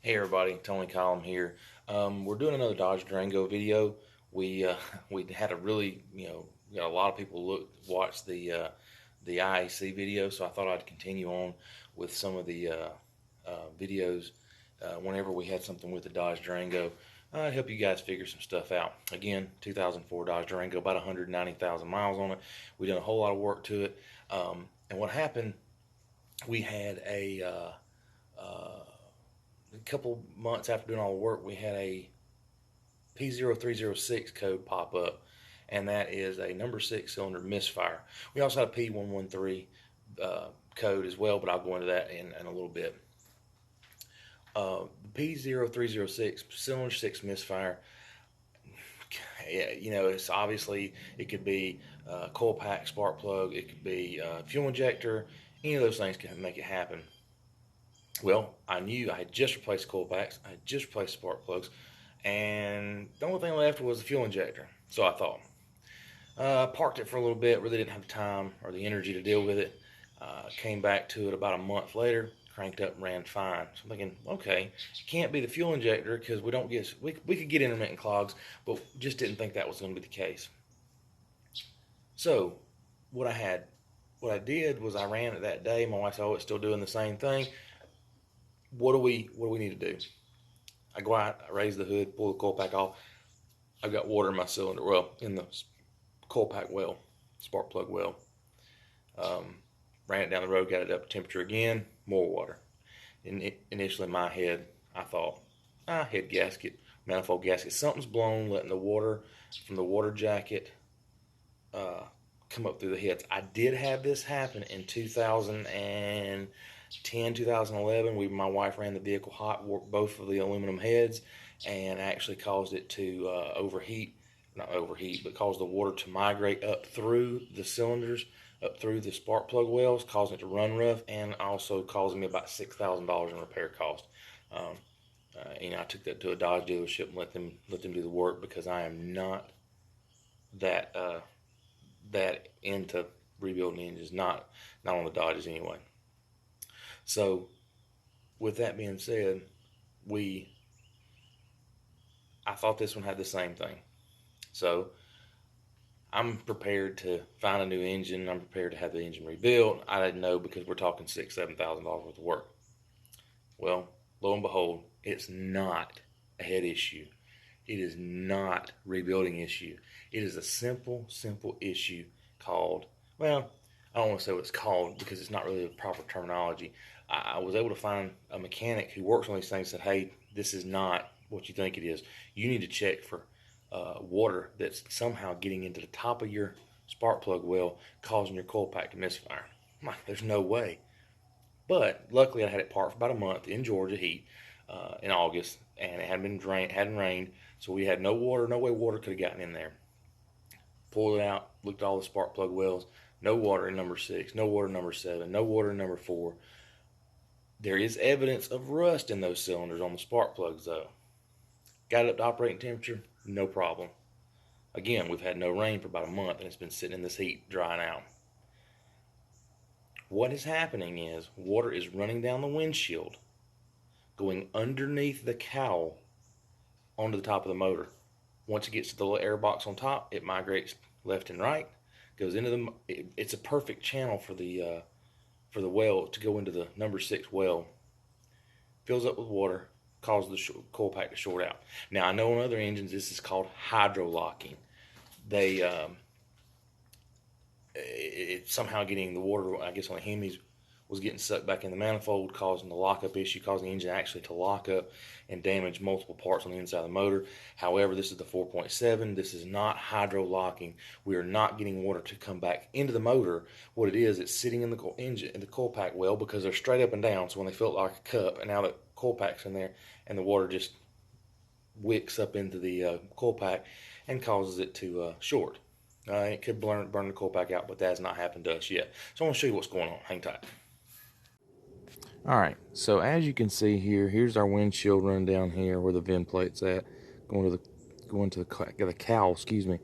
Hey everybody, Tony Collum here. We're doing another Dodge Durango video. We we had a really, we got a lot of people watch the IAC video, so I thought I'd continue on with some of the videos whenever we had something with the Dodge Durango. Help you guys figure some stuff out. Again, 2004 Dodge Durango, about 190,000 miles on it. We done a whole lot of work to it, and what happened? We had a couple months after doing all the work, we had a P0306 code pop up, and that is a number 6 cylinder misfire. We also had a P113 code as well, but I'll go into that in a little bit. The P0306 cylinder 6 misfire, yeah, it's obviously, it could be coil pack, spark plug, it could be fuel injector. Any of those things can make it happen. Well, I knew I had just replaced coil packs, I had just replaced spark plugs, and the only thing left was the fuel injector. So I thought, parked it for a little bit, really didn't have the time or the energy to deal with it. Came back to it about a month later, cranked up and ran fine. So I'm thinking, okay, it can't be the fuel injector because we could get intermittent clogs, but just didn't think that was going to be the case. So what I did was I ran it that day. My wife said, "Oh, it's still doing the same thing. What do we need to do?" I go out, I raise the hood, pull the coil pack off. I've got water in my cylinder, well, in the coil pack well, spark plug well. Ran it down the road, got it up to temperature again, more water. Initially in my head, I thought, head gasket, manifold gasket, something's blown, letting the water from the water jacket come up through the heads. I did have this happen in 2010, 2011. My wife ran the vehicle hot, worked both of the aluminum heads, and actually caused it to overheat. Not overheat, but caused the water to migrate up through the cylinders, up through the spark plug wells, causing it to run rough, and also causing me about $6,000 in repair cost. I took that to a Dodge dealership and let them do the work, because I am not that that into rebuilding engines, not on the Dodges anyway. So with that being said, I thought this one had the same thing. So I'm prepared to find a new engine. I'm prepared to have the engine rebuilt. I didn't know, because we're talking $6,000-$7,000 worth of work. Well, lo and behold, it's not a head issue. It is not rebuilding issue. It is a simple issue called, well, I don't want to say what it's called because it's not really the proper terminology. I was able to find a mechanic who works on these things, said, hey, this is not what you think it is. You need to check for water that's somehow getting into the top of your spark plug well, causing your coil pack to misfire. There's no way. But luckily I had it parked for about a month in Georgia heat in August, and it hadn't rained, so we had no water, no way water could have gotten in there. Pulled it out, looked at all the spark plug wells, no water in number 6, no water in number 7, no water in number 4. There is evidence of rust in those cylinders on the spark plugs though. Got it up to operating temperature, no problem. Again, we've had no rain for about a month, and it's been sitting in this heat drying out. What is happening is water is running down the windshield, going underneath the cowl onto the top of the motor. Once it gets to the little air box on top, it migrates left and right, goes into it's a perfect channel for the well to go into the number 6 well. Fills up with water, causes the coil pack to short out. Now I know on other engines this is called hydro locking. It's somehow getting the water, I guess on the Hemis, was getting sucked back in the manifold, causing the lockup issue, causing the engine actually to lock up and damage multiple parts on the inside of the motor. However, this is the 4.7. This is not hydro locking. We are not getting water to come back into the motor. What it is, it's sitting in the coil pack well, because they're straight up and down. So when they feel like a cup, and now the coil pack's in there, and the water just wicks up into the coil pack and causes it to short. It could burn the coil pack out, but that has not happened to us yet. So I want to show you what's going on. Hang tight. Alright, so as you can see here, here's our windshield run down here where the vent plate's at, going to the cowl, excuse me.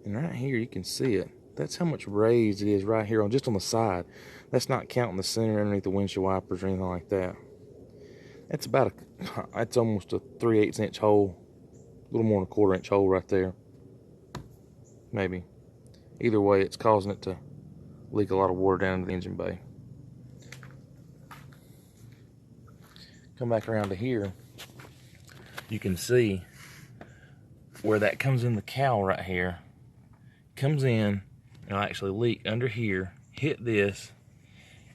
And right here you can see it. That's how much raised it is right here just on the side. That's not counting the center underneath the windshield wipers or anything like that. It's about it's almost a 3/8 inch hole, a little more than a 1/4 inch hole right there, maybe. Either way, it's causing it to leak a lot of water down into the engine bay. Come back around to here, you can see where that comes in the cowl right here, comes in and it'll actually leak under here, hit this,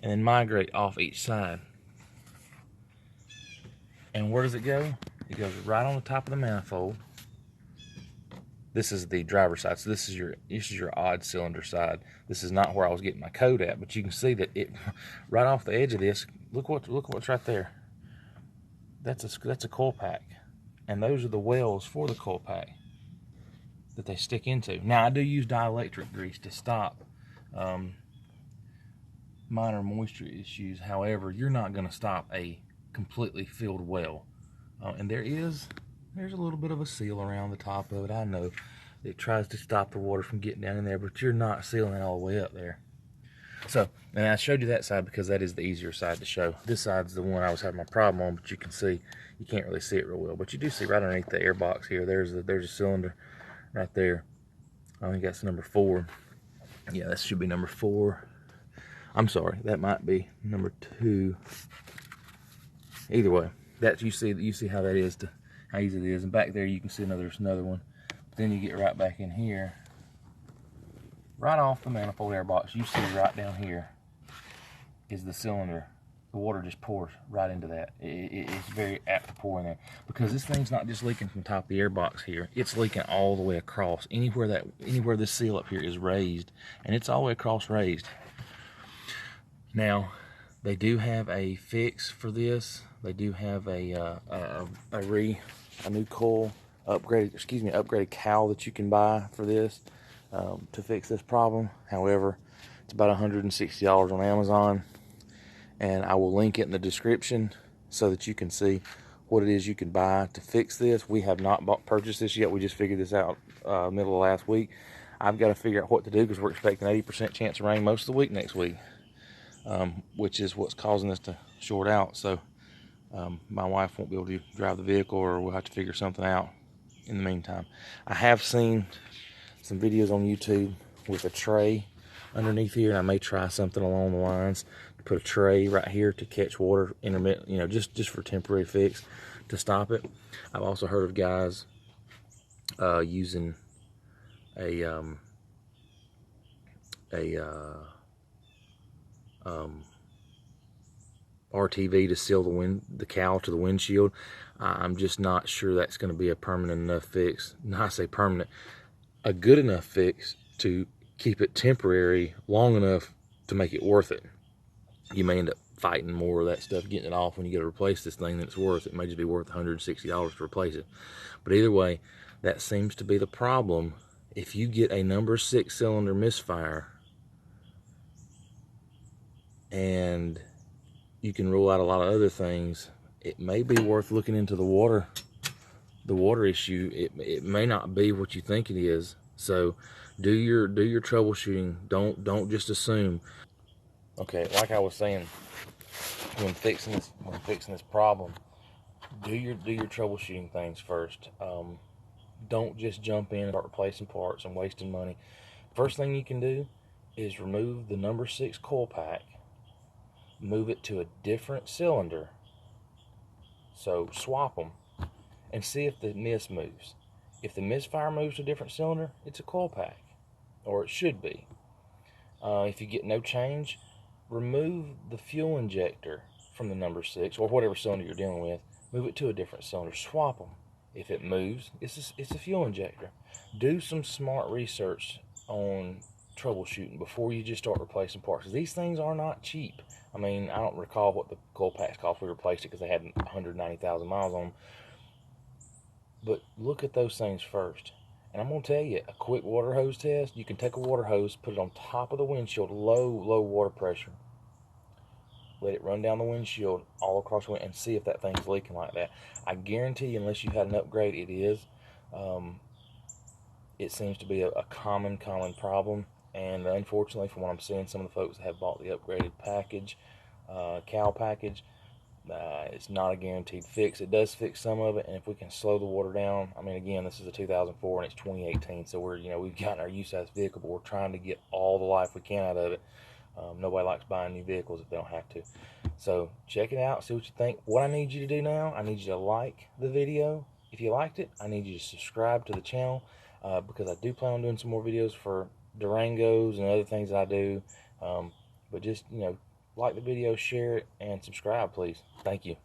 and then migrate off each side. And where does it go? It goes right on the top of the manifold. This is the driver's side, so this is your odd cylinder side. This is not where I was getting my code at, but you can see that it right off the edge of this. Look what's right there. That's a coil pack, and those are the wells for the coil pack that they stick into. Now I do use dielectric grease to stop minor moisture issues. However, you're not going to stop a completely filled well, and there's a little bit of a seal around the top of it. I know it tries to stop the water from getting down in there, but you're not sealing it all the way up there. So, and I showed you that side because that is the easier side to show. This side's the one I was having my problem on, but you can see, you can't really see it real well, but you do see right underneath the air box here, there's a cylinder right there. I think that's number 4. Yeah, that should be number 4. I'm sorry, that might be number 2. Either way, that you see how that is, how easy it is. And back there you can see there's another one. But then you get right back in here, right off the manifold air box, you see right down here is the cylinder. The water just pours right into that. It's very apt to pour in there because this thing's not just leaking from top of the air box here. It's leaking all the way across. Anywhere this seal up here is raised, and it's all the way across raised. Now, they do have a fix for this. They do have a new coil upgraded cowl that you can buy for this to fix this problem. However, it's about $160 on Amazon, and I will link it in the description so that you can see what it is you can buy to fix this. We have not purchased this yet. We just figured this out middle of last week. I've got to figure out what to do because we're expecting 80% chance of rain most of the week next week, which is what's causing us to short out. So my wife won't be able to drive the vehicle, or we'll have to figure something out in the meantime. I have seen some videos on YouTube with a tray underneath here, and I may try something along the lines to put a tray right here to catch water intermittent, just for temporary fix to stop it. I've also heard of guys using a RTV to seal the cowl to the windshield. I'm just not sure that's going to be a permanent enough fix. Not I say permanent, a good enough fix to keep it temporary long enough to make it worth it. You may end up fighting more of that stuff, getting it off when you got to replace this thing than it's worth. It may just be worth $160 to replace it. But either way, that seems to be the problem. If you get a number 6 cylinder Misfire, and you can rule out a lot of other things, it may be worth looking into the water issue. It may not be what you think it is. So do your troubleshooting. Don't just assume. Okay, like I was saying, when fixing this problem, do your troubleshooting things first. Don't just jump in and start replacing parts and wasting money. First thing you can do is remove the number 6 coil pack, move it to a different cylinder. So swap them and see if the mis moves. If the Misfire moves to a different cylinder, it's a coil pack, or it should be. If you get no change, remove the fuel injector from the number 6 or whatever cylinder you're dealing with. Move it to a different cylinder. Swap them. If it moves, it's a fuel injector. Do some smart research on troubleshooting before you just start replacing parts. These things are not cheap. I mean, I don't recall what the coil packs cost. We replaced it because they had 190,000 miles on them. But look at those things first. And I'm going to tell you, a quick water hose test, you can take a water hose, put it on top of the windshield, low water pressure. Let it run down the windshield all across the windshield and see if that thing's leaking like that. I guarantee you, unless you've had an upgrade, it is. It seems to be a common problem. And unfortunately, from what I'm seeing, some of the folks that have bought the upgraded package, cowl package, It's not a guaranteed fix. It does fix some of it, and if we can slow the water down, I mean, again, this is a 2004 and it's 2018, so we've gotten our use out of this vehicle, but we're trying to get all the life we can out of it. Nobody likes buying new vehicles if they don't have to. So check it out, see what you think. What I need you to do now, I need you to like the video. If you liked it, I need you to subscribe to the channel, because I do plan on doing some more videos for Durangos and other things that I do. But just, like the video, share it, and subscribe, please. Thank you.